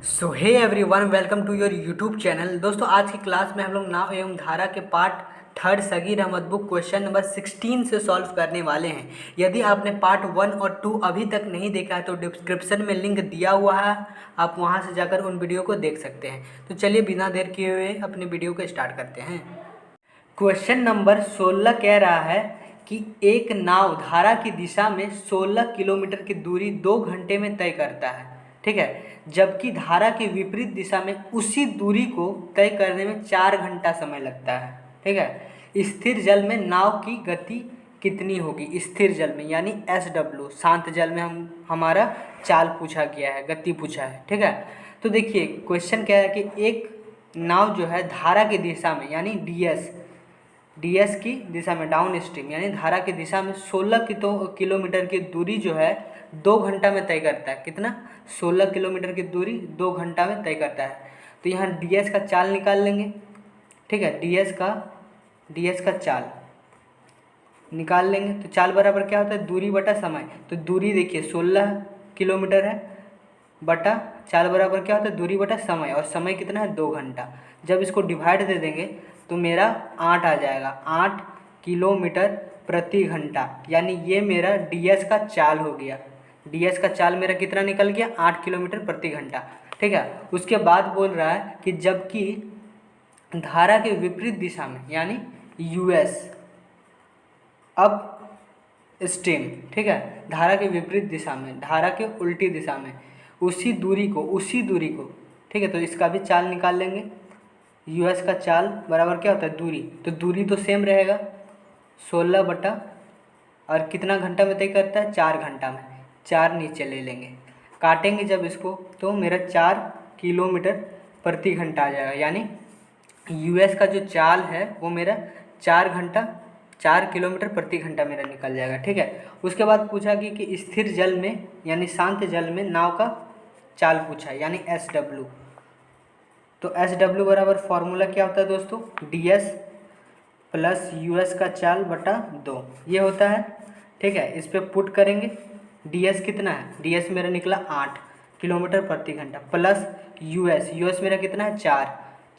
So hey everyone, welcome to your YouTube channel. दोस्तों, आज की क्लास में हम लोग नाव एवं धारा के part third Sagir Ahmad book question number 16 से सॉल्व करने वाले हैं। यदि आपने पार्ट 1 और 2 अभी तक नहीं देखा है तो डिस्क्रिप्शन में लिंक दिया हुआ है, आप वहां से जाकर उन वीडियो को देख सकते हैं। तो चलिए बिना देर किए हुए अपने वीडियो को स्टार्ट करते हैं। क्वेश्चन नंबर 16 कह रहा है कि एक नाव धारा की दिशा में 16 किलोमीटर की दूरी 2 घंटे में तय करता है, ठीक है, जबकि धारा की विपरीत दिशा में उसी दूरी को तय करने में 4 घंटा समय लगता है, ठीक है। स्थिर जल में नाव की गति कितनी होगी? स्थिर जल में यानी SW, शांत जल में हमारा चाल पूछा गया है, गति पूछा है, ठीक है। तो देखिए क्वेश्चन क्या है कि एक नाव जो है धारा की दिशा में यानी डीएस की दिशा में, डाउन स्ट्रीम यानी धारा की दिशा में 16 किलोमीटर की दूरी जो है 2 घंटा में तय करता है। कितना? 16 किलोमीटर की दूरी 2 घंटा में तय करता है। तो यहाँ डीएस का चाल निकाल लेंगे, ठीक है। डीएस का चाल निकाल लेंगे तो चाल बराबर क्या होता है? दूरी बटा समय। तो दूरी देखिए 16 किलोमीटर है, बटा चाल बराबर क्या होता है? दूरी बटा समय, और समय कितना है? 2 घंटा। जब इसको डिवाइड दे देंगे तो मेरा 8 आ जाएगा, 8 किलोमीटर प्रति घंटा, यानी ये मेरा डीएस का चाल हो गया। डीएस का चाल मेरा कितना निकल गया? 8 किलोमीटर प्रति घंटा, ठीक है। उसके बाद बोल रहा है कि जबकि धारा के विपरीत दिशा में यानी यूएस अब स्ट्रीम, ठीक है, धारा के विपरीत दिशा में, धारा के उल्टी दिशा में उसी दूरी को, ठीक है। तो इसका भी चाल निकाल लेंगे। यूएस का चाल बराबर क्या होता है? दूरी। तो दूरी तो सेम रहेगा, 16 बटा, और कितना घंटा में तय करता है? 4 घंटा में। 4 नीचे ले लेंगे, काटेंगे जब इसको तो मेरा 4 किलोमीटर प्रति घंटा आ जाएगा, यानी यूएस का जो चाल है वो मेरा 4 किलोमीटर प्रति घंटा मेरा निकल जाएगा, ठीक है। उसके बाद पूछा कि स्थिर जल में यानी शांत जल में नाव का चाल पूछा है, यानी SW। तो SW बराबर फॉर्मूला क्या होता है दोस्तों? DS प्लस यूएस का चाल बटा 2, ये होता है, ठीक है। इस पर पुट करेंगे। DS कितना है? DS मेरा निकला 8 किलोमीटर प्रति घंटा, प्लस यूएस मेरा कितना है?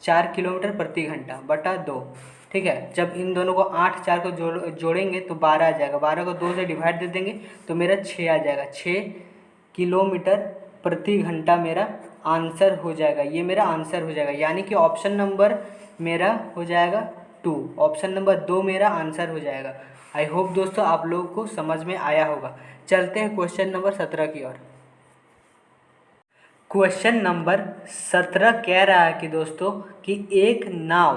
4 किलोमीटर प्रति घंटा बटा 2, ठीक है। जब इन दोनों को 8 4 को जोड़ेंगे तो 12 आ जाएगा, 12 को 2 से डिवाइड दे देंगे तो मेरा 6 आ जाएगा। 6 किलोमीटर प्रति घंटा मेरा आंसर हो जाएगा, ये मेरा आंसर हो जाएगा, यानी कि ऑप्शन नंबर मेरा हो जाएगा 2, ऑप्शन नंबर 2 मेरा आंसर हो जाएगा। आई होप दोस्तों आप लोगों को समझ में आया होगा। चलते हैं क्वेश्चन नंबर 17 की ओर। क्वेश्चन नंबर 17 कह रहा है कि दोस्तों कि एक नाव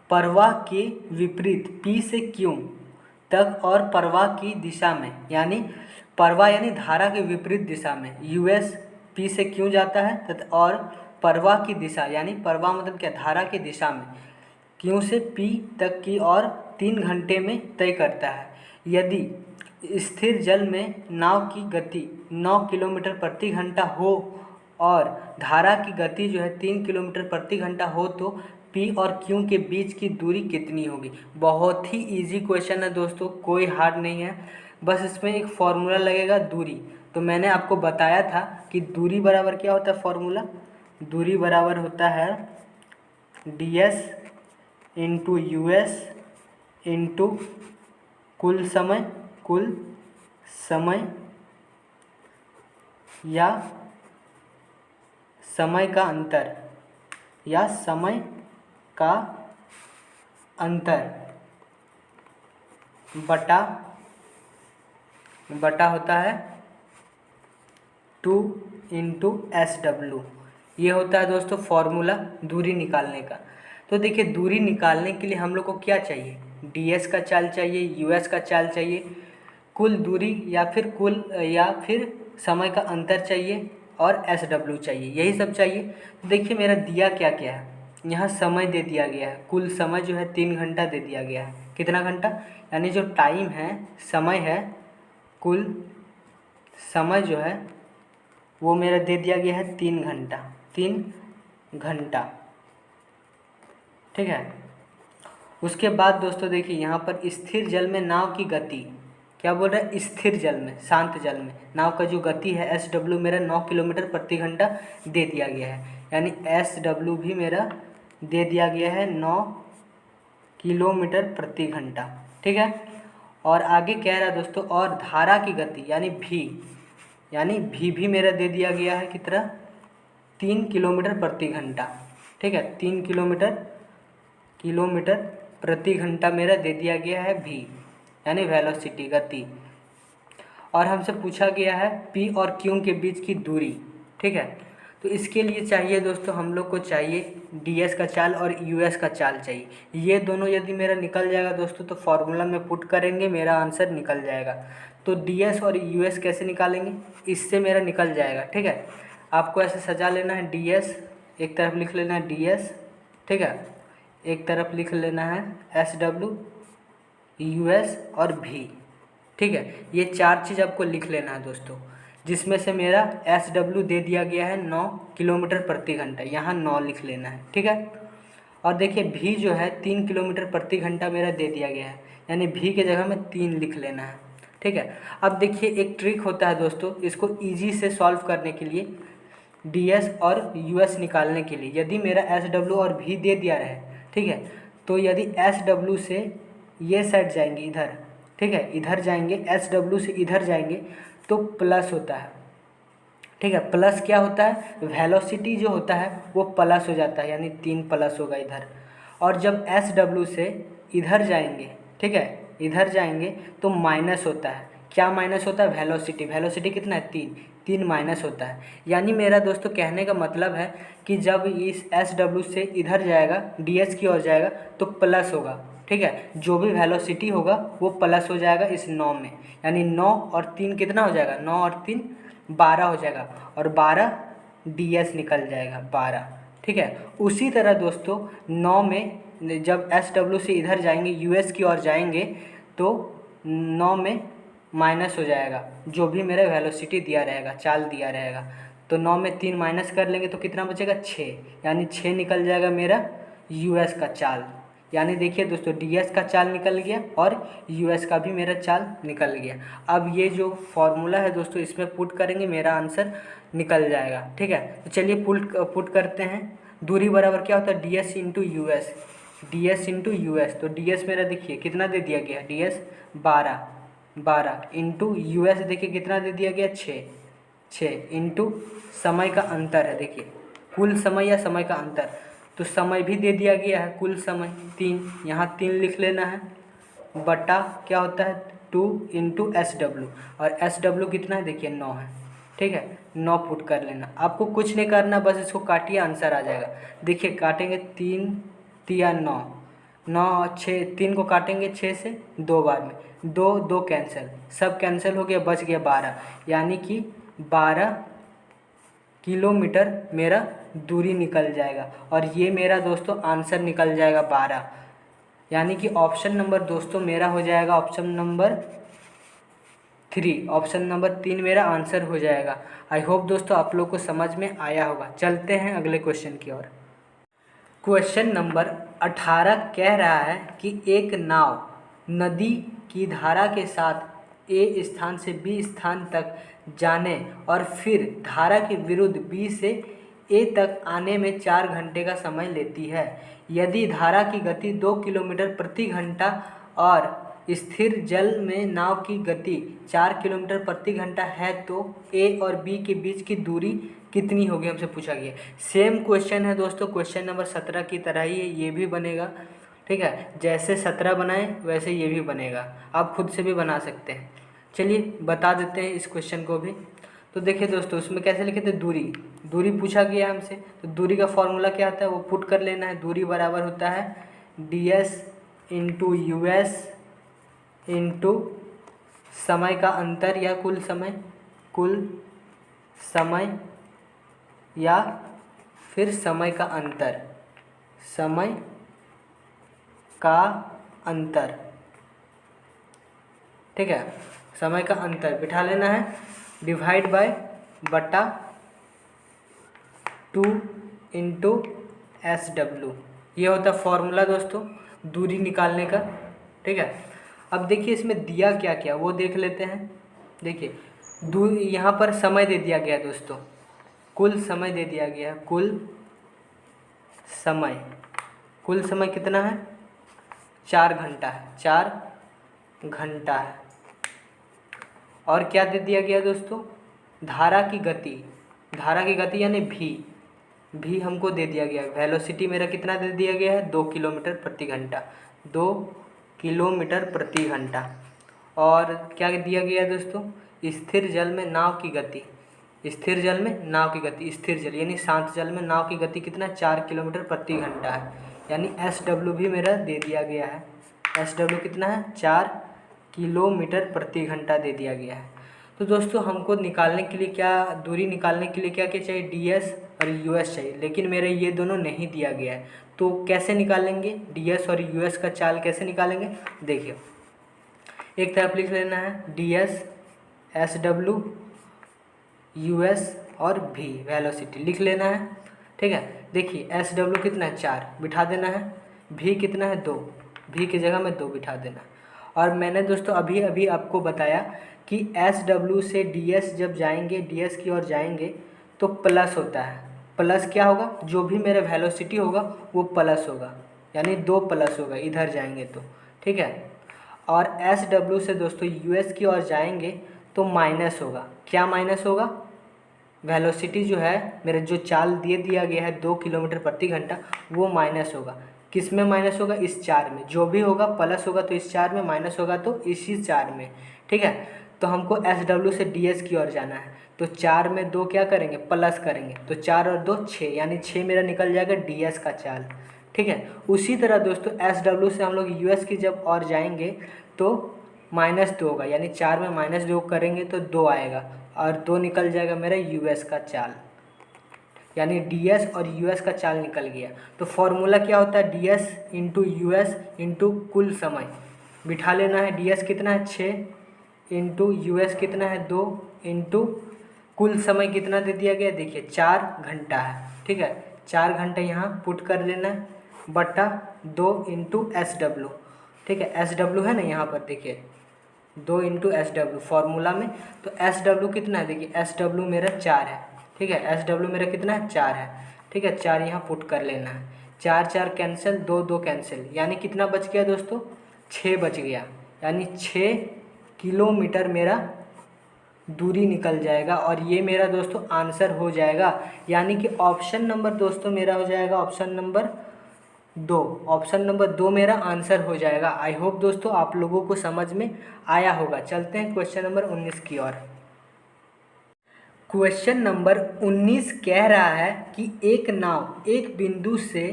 प्रवाह के विपरीत P से Q तक और प्रवाह की दिशा में, यानी प्रवाह यानी धारा के विपरीत दिशा में यूएस P से Q जाता है, और प्रवाह की दिशा यानी प्रवाह मतलब क्या? धारा की दिशा में Q से P तक की और 3 घंटे में तय करता है। यदि स्थिर जल में नाव की गति 9 किलोमीटर प्रति घंटा हो और धारा की गति जो है 3 किलोमीटर प्रति घंटा हो तो P और Q के बीच की दूरी कितनी होगी? बहुत ही इजी क्वेश्चन है दोस्तों, कोई हार्ड नहीं है। बस इसमें एक फॉर्मूला लगेगा, दूरी। तो मैंने आपको बताया था कि दूरी बराबर क्या होता है? फॉर्मूला दूरी बराबर होता है DS इंटू यूएस इंटू कुल समय या समय का अंतर बटा होता है 2 इंटू SW। ये होता है दोस्तों फॉर्मूला दूरी निकालने का। तो देखिए दूरी निकालने के लिए हम लोग को क्या चाहिए? DS का चाल चाहिए, यूएस का चाल चाहिए, कुल दूरी या फिर समय का अंतर चाहिए, और SW चाहिए, यही सब चाहिए। तो देखिए मेरा दिया क्या क्या है, यहाँ समय दे दिया गया है, कुल समय जो है 3 घंटा दे दिया गया है। कितना घंटा? यानी जो टाइम है, समय है, कुल समय जो है वो मेरा दे दिया गया है 3 घंटा, ठीक है। उसके बाद दोस्तों देखिए यहाँ पर स्थिर जल में नाव की गति क्या बोल रहा है, स्थिर जल में, शांत जल में नाव का जो गति है एस डब्ल्यू मेरा 9 किलोमीटर प्रति घंटा दे दिया गया है, यानी एस डब्ल्यू भी मेरा दे दिया गया है 9 किलोमीटर प्रति घंटा। ठीक है, और आगे कह रहा है दोस्तों, और धारा की गति यानी भी मेरा दे दिया गया है कितना, 3 किलोमीटर प्रति घंटा। ठीक है, 3 किलोमीटर प्रति घंटा मेरा दे दिया गया है भी, यानी वेलोसिटी, गति। और हमसे पूछा गया है पी और क्यू के बीच की दूरी। ठीक है, तो इसके लिए चाहिए दोस्तों हम लोग को चाहिए ds का चाल और us का चाल चाहिए। ये दोनों यदि मेरा निकल जाएगा दोस्तों तो फॉर्मूला में पुट करेंगे, मेरा आंसर निकल जाएगा। तो ds और us कैसे निकालेंगे, इससे मेरा निकल जाएगा। ठीक है, आपको ऐसे सजा लेना है, ds एक तरफ लिख लेना है ds, ठीक है, एक तरफ लिख लेना है SW, US और V। ठीक है, ये 4 चीज़ आपको लिख लेना है दोस्तों, जिसमें से मेरा SW दे दिया गया है 9 किलोमीटर प्रति घंटा, यहाँ 9 लिख लेना है। ठीक है, और देखिए V जो है 3 किलोमीटर प्रति घंटा मेरा दे दिया गया है, यानी V के जगह में 3 लिख लेना है। ठीक है, अब देखिए एक ट्रिक होता है दोस्तों, इसको ईजी से सॉल्व करने के लिए, ds और us निकालने के लिए, यदि मेरा SW और V दे दिया रहे, ठीक है, तो यदि SW से ये साइड जाएंगे इधर, ठीक है, इधर जाएंगे, SW से इधर जाएंगे तो प्लस होता है। ठीक है, प्लस क्या होता है, वेलोसिटी जो होता है वो प्लस हो जाता है, यानी 3 प्लस होगा इधर। और जब SW से इधर जाएंगे, ठीक है, इधर जाएंगे तो माइनस होता है। क्या माइनस होता है, वेलोसिटी कितना है, 3 माइनस होता है। यानी मेरा दोस्तों कहने का मतलब है कि जब इस SW से इधर जाएगा, ds की ओर जाएगा तो प्लस होगा। ठीक है, जो भी वेलोसिटी होगा वो प्लस हो जाएगा इस 9 में, यानी 9 और 3 कितना हो जाएगा, 9 और 3 12 हो जाएगा, और 12 ds निकल जाएगा 12। ठीक है, उसी तरह दोस्तों 9 में जब SW से इधर जाएंगे, US की ओर जाएंगे तो 9 में माइनस हो जाएगा जो भी मेरा वेलोसिटी दिया रहेगा, चाल दिया रहेगा। तो 9 में 3 माइनस कर लेंगे तो कितना बचेगा, 6, यानी 6 निकल जाएगा मेरा US का चाल। यानी देखिए दोस्तों ds का चाल निकल गया और us का भी मेरा चाल निकल गया। अब ये जो फॉर्मूला है दोस्तों इसमें पुट करेंगे, मेरा आंसर निकल जाएगा। ठीक है, तो चलिए पुट करते हैं। दूरी बराबर क्या होता है, ds इंटू US। तो ds मेरा देखिए कितना दे दिया गया, ds 12 इंटू US देखिए कितना दे दिया गया, 6 इंटू समय का अंतर है, देखिए कुल समय या समय का अंतर, तो समय भी दे दिया गया है, कुल समय 3, यहाँ 3 लिख लेना है, बटा क्या होता है 2 इंटू SW, और SW कितना है देखिए 9 है। ठीक है, 9 पुट कर लेना, आपको कुछ नहीं करना, बस इसको काटिए आंसर आ जाएगा। देखिए काटेंगे 3 तिया 9, 9 6, 3 को काटेंगे 6 से 2 बार में, 2 कैंसिल, सब कैंसिल हो गया, बच गया 12, यानी कि 12 किलोमीटर मेरा दूरी निकल जाएगा, और ये मेरा दोस्तों आंसर निकल जाएगा 12, यानी कि ऑप्शन नंबर दोस्तों मेरा हो जाएगा ऑप्शन नंबर 3, ऑप्शन नंबर 3 मेरा आंसर हो जाएगा। आई होप दोस्तों आप लोग को समझ में आया होगा। चलते हैं अगले क्वेश्चन की ओर। क्वेश्चन नंबर 18 कह रहा है कि एक नाव नदी की धारा के साथ A स्थान से B स्थान तक जाने और फिर धारा के विरुद्ध B से A तक आने में 4 घंटे का समय लेती है। यदि धारा की गति 2 किलोमीटर प्रति घंटा और स्थिर जल में नाव की गति 4 किलोमीटर प्रति घंटा है तो A और B के बीच की दूरी कितनी होगी, हमसे पूछा गया। सेम क्वेश्चन है दोस्तों, क्वेश्चन नंबर 17 की तरह ही ये भी बनेगा। ठीक है, जैसे 17 बनाए वैसे ये भी बनेगा, आप खुद से भी बना सकते हैं। चलिए बता देते हैं इस क्वेश्चन को भी। तो देखिए दोस्तों उसमें कैसे लिखे थे, दूरी पूछा गया हमसे, तो दूरी का फॉर्मूला क्या आता है वो पुट कर लेना है। दूरी बराबर होता है ds इंटू US इंटू समय का अंतर या कुल समय या फिर समय का अंतर। ठीक है, समय का अंतर बिठा लेना है, डिवाइड बाय बटा 2 इंटू SW, ये होता है फॉर्मूला दोस्तों दूरी निकालने का। ठीक है, अब देखिए इसमें दिया क्या क्या वो देख लेते हैं। देखिए यहाँ पर समय दे दिया गया है दोस्तों, कुल समय दे दिया गया है। कुल समय कितना है? 4 घंटा है, 4 घंटा है। और क्या दे दिया गया दोस्तों? धारा की गति यानी भी हमको दे दिया गया है। वेलोसिटी मेरा कितना दे दिया गया है? 2 किलोमीटर प्रति घंटा, 2 किलोमीटर प्रति घंटा। और क्या दिया गया है दोस्तों? स्थिर जल में नाव की गति, स्थिर जल यानी शांत जल में नाव की गति कितना? 4 किलोमीटर प्रति घंटा है। यानी SW भी मेरा दे दिया गया है। SW कितना है? 4 किलोमीटर प्रति घंटा दे दिया गया है। तो दोस्तों हमको निकालने के लिए दूरी निकालने के लिए क्या क्या चाहिए? DS और US चाहिए, लेकिन मेरे ये दोनों नहीं दिया गया है। तो कैसे निकालेंगे DS और US का चाल कैसे निकालेंगे? देखिए एक तरफ लिख लेना है DS, SW, US और V वेलोसिटी लिख लेना है। ठीक है, देखिए SW कितना है? 4 बिठा देना है। V कितना है? 2, V की जगह में 2 बिठा देना। और मैंने दोस्तों अभी आपको बताया कि SW से DS जब जाएंगे, DS की ओर जाएंगे तो प्लस होता है। प्लस क्या होगा? जो भी मेरा वेलोसिटी होगा वो प्लस होगा, यानी 2 प्लस होगा इधर जाएंगे तो। ठीक है, और SW से दोस्तों US की ओर जाएंगे तो माइनस होगा। क्या माइनस होगा? वेलोसिटी जो है मेरे जो चाल दिया गया है 2 किलोमीटर प्रति घंटा, वो माइनस होगा। किस में माइनस होगा? इस 4 में। जो भी होगा प्लस होगा तो इस 4 में, माइनस होगा तो इसी 4 में। ठीक है, तो हमको SW से DS की ओर जाना है, तो 4 में 2 क्या करेंगे? प्लस करेंगे, तो 4 और 2 6, यानी 6 मेरा निकल जाएगा DS का चाल। ठीक है, उसी तरह दोस्तों SW से हम लोग US की जब और जाएंगे तो -2 होगा, यानी 4 में -2 करेंगे तो 2 आएगा, और 2 निकल जाएगा मेरा US का चाल, यानी DS और US का चाल निकल गया। तो फॉर्मूला क्या होता है? DS इंटू US इंटू कुल समय बिठा लेना है। DS कितना है? 6 इंटू US कितना है? 2 इंटू कुल समय कितना दे दिया गया? देखिए 4 घंटा है। ठीक है, 4 घंटे यहाँ पुट कर लेना है, बटा 2 इंटू SW। ठीक है, SW है ना यहाँ पर, देखिए 2 इंटू SW फॉर्मूला में। तो SW कितना है? देखिए SW मेरा 4 है। ठीक है, SW मेरा कितना है? 4 है। ठीक है, 4 यहाँ पुट कर लेना है। 4 4 कैंसिल, 2 2 कैंसिल, यानी कितना बच गया दोस्तों? 6 बच गया, यानी 6 किलोमीटर मेरा दूरी निकल जाएगा। और ये मेरा दोस्तों आंसर हो जाएगा, यानी कि ऑप्शन नंबर दोस्तों मेरा हो जाएगा ऑप्शन नंबर 2। ऑप्शन नंबर 2 मेरा आंसर हो जाएगा। आई होप दोस्तों आप लोगों को समझ में आया होगा। चलते हैं क्वेश्चन नंबर 19 की ओर। क्वेश्चन नंबर 19 कह रहा है कि एक नाव एक बिंदु से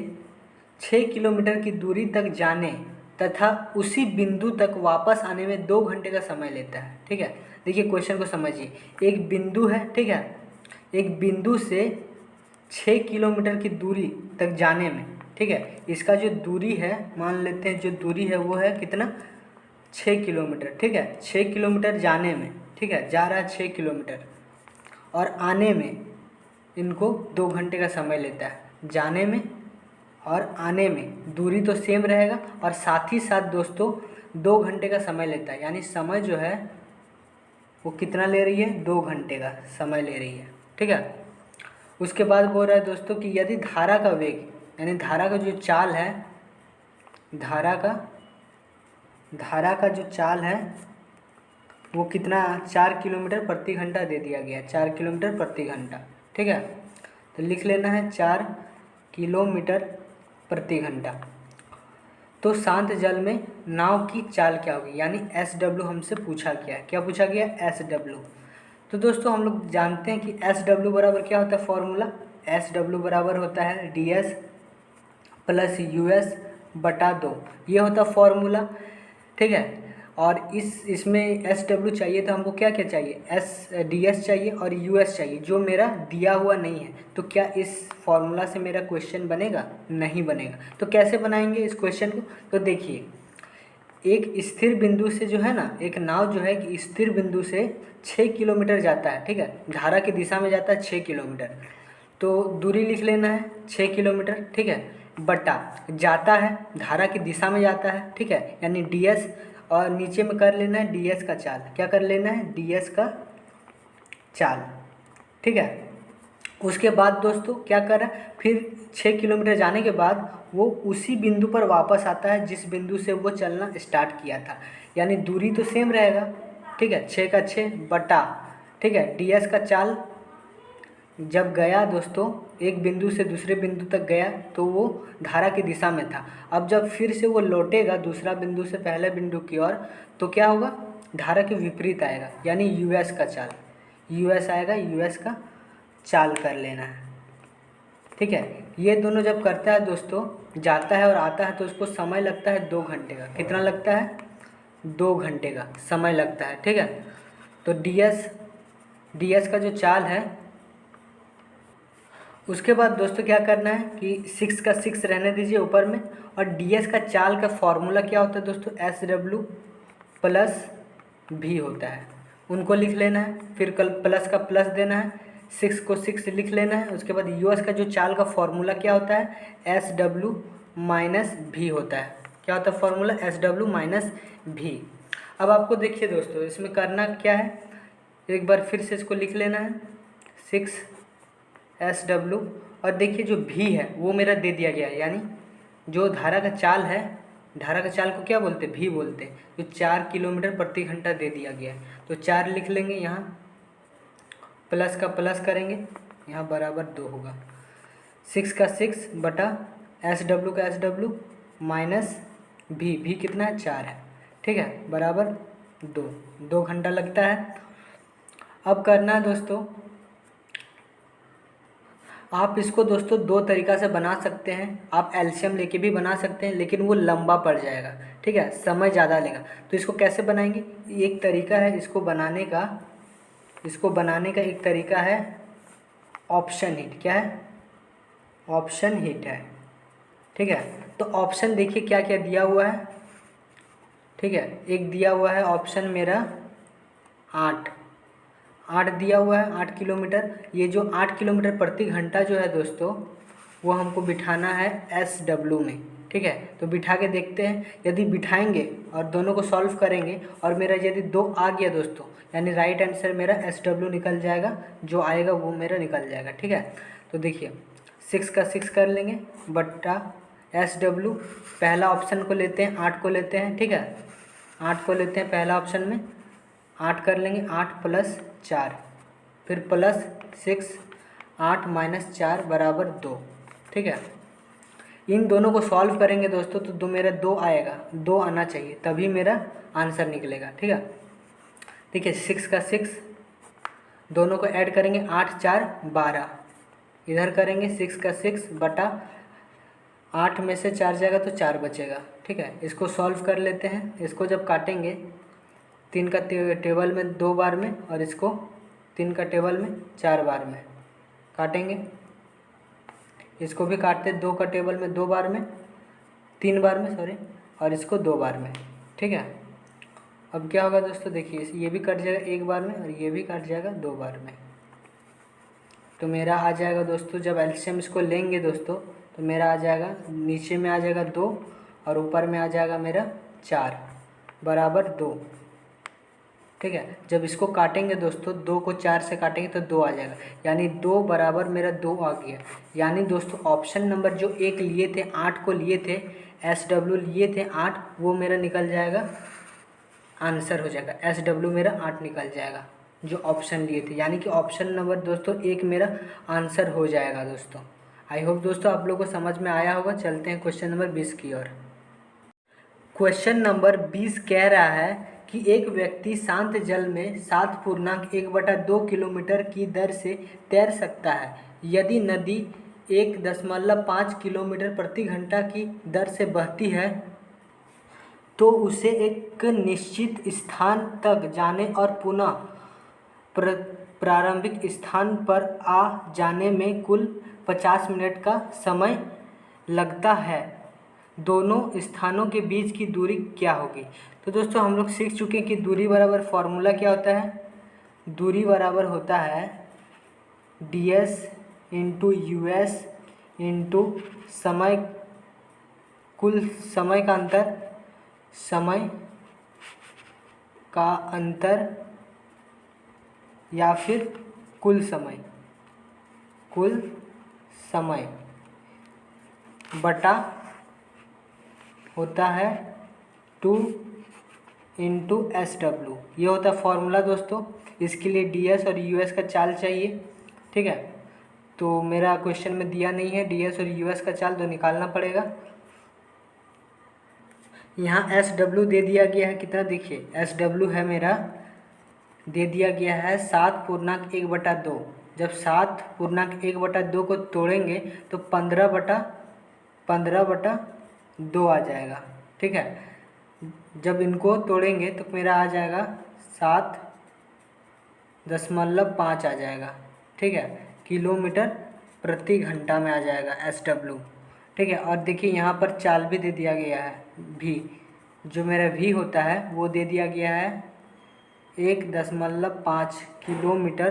6 किलोमीटर की दूरी तक जाने तथा उसी बिंदु तक वापस आने में 2 घंटे का समय लेता है। ठीक है, देखिए क्वेश्चन को समझिए। एक बिंदु है, ठीक है, एक बिंदु से 6 किलोमीटर की दूरी तक जाने में, ठीक है, इसका जो दूरी है मान लेते हैं, जो दूरी है वो है कितना? 6 किलोमीटर। ठीक है, 6 किलोमीटर जाने में, ठीक है, जा रहा है 6 किलोमीटर, और आने में इनको 2 घंटे का समय लेता है। जाने में और आने में दूरी तो सेम रहेगा, और साथ ही साथ दोस्तों 2 घंटे का समय लेता है, यानी समय जो है वो कितना ले रही है? 2 घंटे का समय ले रही है। ठीक है, उसके बाद बोल रहा है दोस्तों कि यदि धारा का वेग, यानी धारा का जो चाल है, धारा का जो चाल है वो कितना? 4 किलोमीटर प्रति घंटा दे दिया गया, 4 किलोमीटर प्रति घंटा। ठीक है, तो लिख लेना है 4 किलोमीटर प्रति घंटा। तो शांत जल में नाव की चाल क्या होगी? यानी SW हमसे पूछा गया है। क्या पूछा गया? SW। तो दोस्तों हम लोग जानते हैं कि SW बराबर क्या होता है? फॉर्मूला SW बराबर होता है DS प्लस US बटा 2, ये होता है फॉर्मूला। ठीक है, और इसमें SW चाहिए तो हमको क्या क्या चाहिए? DS चाहिए और US चाहिए, जो मेरा दिया हुआ नहीं है। तो क्या इस फॉर्मूला से मेरा क्वेश्चन बनेगा? नहीं बनेगा। तो कैसे बनाएंगे इस क्वेश्चन को? तो देखिए, एक स्थिर बिंदु से जो है ना, एक नाव जो है कि स्थिर बिंदु से 6 किलोमीटर जाता है। ठीक है, धारा की दिशा में जाता है 6 किलोमीटर, तो दूरी लिख लेना है 6 किलोमीटर। ठीक है, बटा जाता है, धारा की दिशा में जाता है। ठीक है, यानी DS, और नीचे में कर लेना है ds का चाल। क्या कर लेना है? ds का चाल। ठीक है। उसके बाद दोस्तों क्या करा, फिर 6 किलोमीटर जाने के बाद वो उसी बिंदु पर वापस आता है जिस बिंदु से वो चलना स्टार्ट किया था, यानी दूरी तो सेम रहेगा। ठीक है, 6 का 6 बटा, ठीक है, ds का चाल जब गया दोस्तों एक बिंदु से दूसरे बिंदु तक गया तो वो धारा की दिशा में था। अब जब फिर से वो लौटेगा दूसरा बिंदु से पहले बिंदु की ओर तो क्या होगा? धारा के विपरीत आएगा, यानी यूएस का चाल, यूएस आएगा, यूएस का चाल कर लेना है। ठीक है, ये दोनों जब करता है दोस्तों, जाता है और आता है तो उसको समय लगता है 2 घंटे का। कितना लगता है? 2 घंटे का समय लगता है। ठीक है, तो ds का जो चाल है, उसके बाद दोस्तों क्या करना है कि 6 का 6 रहने दीजिए ऊपर में, और ds का चाल का फॉर्मूला क्या होता है दोस्तों? SW प्लस v होता है, उनको लिख लेना है। फिर कल प्लस का प्लस देना है, 6 को 6 लिख लेना है। उसके बाद यूएस का जो चाल का फॉर्मूला क्या होता है? SW माइनस v होता है। क्या होता है फॉर्मूला? SW minus v। अब आपको देखिए दोस्तों इसमें करना क्या है, एक बार फिर से इसको लिख लेना है 6 SW, और देखिए जो v है वो मेरा दे दिया गया है, यानी जो धारा का चाल है, धारा का चाल को क्या बोलते हैं? v बोलते हैं, जो 4 किलोमीटर प्रति घंटा दे दिया गया है। तो 4 लिख लेंगे, यहाँ प्लस का प्लस करेंगे, यहाँ बराबर 2 होगा। 6 का 6 बटा SW का SW माइनस v कितना है? 4 है। ठीक है, बराबर 2 घंटा लगता है। अब करना है दोस्तों, आप इसको दोस्तों 2 तरीक़ा से बना सकते हैं। आप एलसीएम लेके भी बना सकते हैं, लेकिन वो लंबा पड़ जाएगा। ठीक है, समय ज़्यादा लेगा। तो इसको कैसे बनाएंगे? एक तरीका है इसको बनाने का एक तरीका है ऑप्शन हिट। क्या है? ऑप्शन हिट है। ठीक है, तो ऑप्शन देखिए क्या क्या दिया हुआ है। ठीक है, एक दिया हुआ है ऑप्शन मेरा 8 दिया हुआ है, 8 किलोमीटर। ये जो 8 किलोमीटर प्रति घंटा जो है दोस्तों, वो हमको बिठाना है SW में। ठीक है, तो बिठा के देखते हैं। यदि बिठाएंगे और दोनों को सॉल्व करेंगे और मेरा यदि 2 आ गया दोस्तों, यानी राइट आंसर मेरा SW निकल जाएगा, जो आएगा वो मेरा निकल जाएगा। ठीक है, तो देखिए 6 का 6 कर लेंगे बट्टा SW, पहला ऑप्शन को लेते हैं, 8 को लेते हैं। ठीक है, 8 को लेते हैं पहला ऑप्शन में, 8 कर लेंगे, 8 प्लस 4, फिर प्लस 6, 8 माइनस 4 बराबर 2। ठीक है, इन दोनों को सॉल्व करेंगे दोस्तों तो मेरा 2 आएगा, 2 आना चाहिए तभी मेरा आंसर निकलेगा। ठीक है, देखिए 6 का 6 दोनों को ऐड करेंगे, 8 4 12, इधर करेंगे 6 का 6 बटा 8 में से 4 जाएगा तो 4 बचेगा। ठीक है, इसको सॉल्व कर लेते हैं। इसको जब काटेंगे 3 का टेबल में 2 बार में, और इसको 3 का टेबल में 4 बार में काटेंगे। इसको भी काटते 2 का टेबल में 2 बार में, 3 बार में सॉरी, और इसको 2 बार में। ठीक है, अब क्या होगा दोस्तों, देखिए ये भी कट जाएगा 1 बार में और ये भी कट जाएगा 2 बार में। तो मेरा आ जाएगा दोस्तों, जब एलसीएम इसको लेंगे दोस्तों तो मेरा आ जाएगा, नीचे में आ जाएगा 2 और ऊपर में आ जाएगा मेरा 4 बराबर 2। ठीक है, जब इसको काटेंगे दोस्तों 2 को 4 से काटेंगे तो 2 आ जाएगा, यानी 2 बराबर मेरा 2 आ गया। यानी दोस्तों ऑप्शन नंबर जो 1 लिए थे, 8 को लिए थे, SW लिए थे 8, वो मेरा निकल जाएगा, आंसर हो जाएगा। SW मेरा 8 निकल जाएगा जो ऑप्शन लिए थे, यानी कि ऑप्शन नंबर दोस्तों 1 मेरा आंसर हो जाएगा दोस्तों। आई होप दोस्तों आप लोगों को समझ में आया होगा। चलते हैं क्वेश्चन नंबर 20 की ओर। क्वेश्चन नंबर 20 कह रहा है कि एक व्यक्ति शांत जल में 7.1/2 किलोमीटर की दर से तैर सकता है। यदि नदी 1.5 किलोमीटर प्रति घंटा की दर से बहती है तो उसे एक निश्चित स्थान तक जाने और पुनः प्रारंभिक स्थान पर आ जाने में कुल 50 मिनट का समय लगता है। दोनों स्थानों के बीच की दूरी क्या होगी? तो दोस्तों हम लोग सीख चुके हैं कि दूरी बराबर फॉर्मूला क्या होता है। दूरी बराबर होता है ds इंटू US इंटू समय, कुल समय का अंतर, समय का अंतर या फिर कुल समय बटा होता है 2 इंटू SW। ये होता है फॉर्मूला दोस्तों। इसके लिए DS और US का चाल चाहिए, ठीक है। तो मेरा क्वेश्चन में दिया नहीं है DS और US का चाल, तो निकालना पड़ेगा। यहाँ SW दे दिया गया है कितना, देखिए SW है मेरा, दे दिया गया है 7.1/2। जब 7.1/2 को तोड़ेंगे तो 15/2 आ जाएगा, ठीक है। जब इनको तोड़ेंगे तो मेरा आ जाएगा 7.5 आ जाएगा, ठीक है। किलोमीटर प्रति घंटा में आ जाएगा SW, ठीक है। और देखिए यहाँ पर चाल भी दे दिया गया है, V जो मेरा V होता है वो दे दिया गया है 1.5 किलोमीटर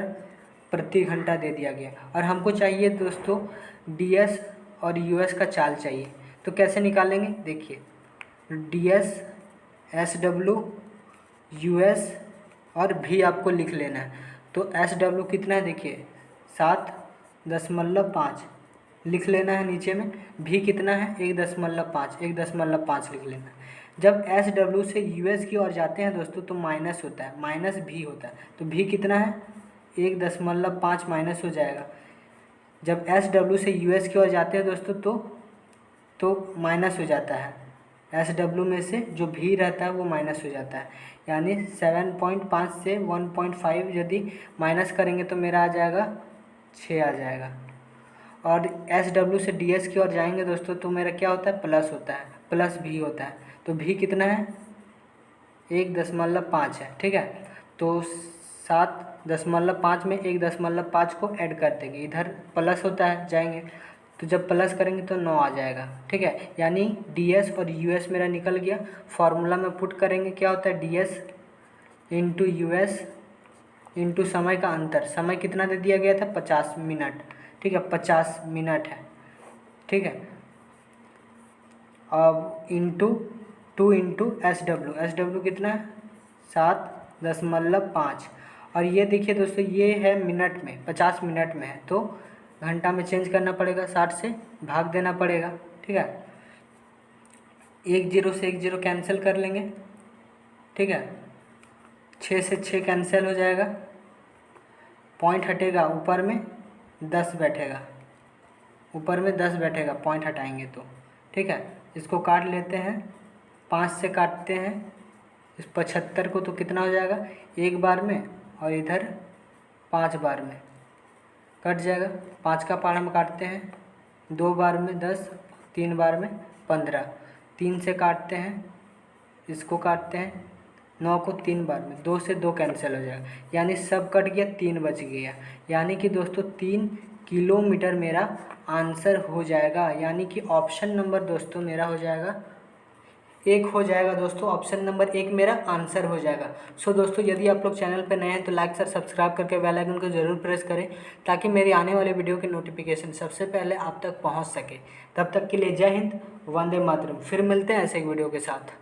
प्रति घंटा दे दिया गया। और हमको चाहिए दोस्तों DS और US का चाल चाहिए। तो कैसे निकालेंगे, देखिए DS, SW, US और V आपको लिख लेना है। तो SW कितना है, देखिए 7.5 लिख लेना है नीचे में। V कितना है 1.5 लिख लेना है। जब SW से US की ओर जाते हैं दोस्तों तो माइनस होता है, माइनस V होता है। तो V कितना है 1.5 माइनस हो जाएगा। जब SW से US की ओर जाते हैं दोस्तों तो माइनस हो जाता है। SW में से जो V रहता है वो माइनस हो जाता है, यानी 7.5 से 1.5 यदि माइनस करेंगे तो मेरा आ जाएगा 6 आ जाएगा। और SW से DS की ओर जाएंगे दोस्तों तो मेरा क्या होता है, प्लस होता है, प्लस V होता है। तो V कितना है 1.5 है, ठीक है। तो 7.5 में 1.5 को ऐड कर देंगे, इधर प्लस होता है जाएंगे, तो जब प्लस करेंगे तो 9 आ जाएगा, ठीक है। यानी DS और US मेरा निकल गया। फार्मूला में पुट करेंगे, क्या होता है DS इंटू US इंटू समय का अंतर। समय कितना दे दिया गया था 50 मिनट, ठीक है, 50 मिनट है, ठीक है। अब इंटू 2 इंटू SW कितना है 7.5। और ये देखिए दोस्तों ये है मिनट में, 50 मिनट में है, तो घंटा में चेंज करना पड़ेगा, 60 से भाग देना पड़ेगा, ठीक है। 1 0 से 1 0 कैंसिल कर लेंगे, ठीक है। 6 से 6 कैंसिल हो जाएगा, पॉइंट हटेगा, ऊपर में 10 बैठेगा, ऊपर में 10 बैठेगा पॉइंट हटाएंगे तो, ठीक है। इसको काट लेते हैं, 5 से काटते हैं इस 75 को, तो कितना हो जाएगा 1 बार में, और इधर 5 बार में कट जाएगा। 5 का पार हम काटते हैं 2 बार में 10, 3 बार में 15, 3 से काटते हैं, इसको काटते हैं 9 को 3 बार में, 2 से 2 कैंसिल हो जाएगा, यानी सब कट गया, 3 बच गया। यानी कि दोस्तों 3 किलोमीटर मेरा आंसर हो जाएगा। यानी कि ऑप्शन नंबर दोस्तों मेरा हो जाएगा 1 हो जाएगा दोस्तों, ऑप्शन नंबर 1 मेरा आंसर हो जाएगा। सो दोस्तों यदि आप लोग चैनल पर नए हैं तो लाइक सब्सक्राइब करके बेल आइकन को ज़रूर प्रेस करें, ताकि मेरी आने वाले वीडियो की नोटिफिकेशन सबसे पहले आप तक पहुंच सके। तब तक के लिए जय हिंद, वंदे मातरम। फिर मिलते हैं ऐसे एक वीडियो के साथ।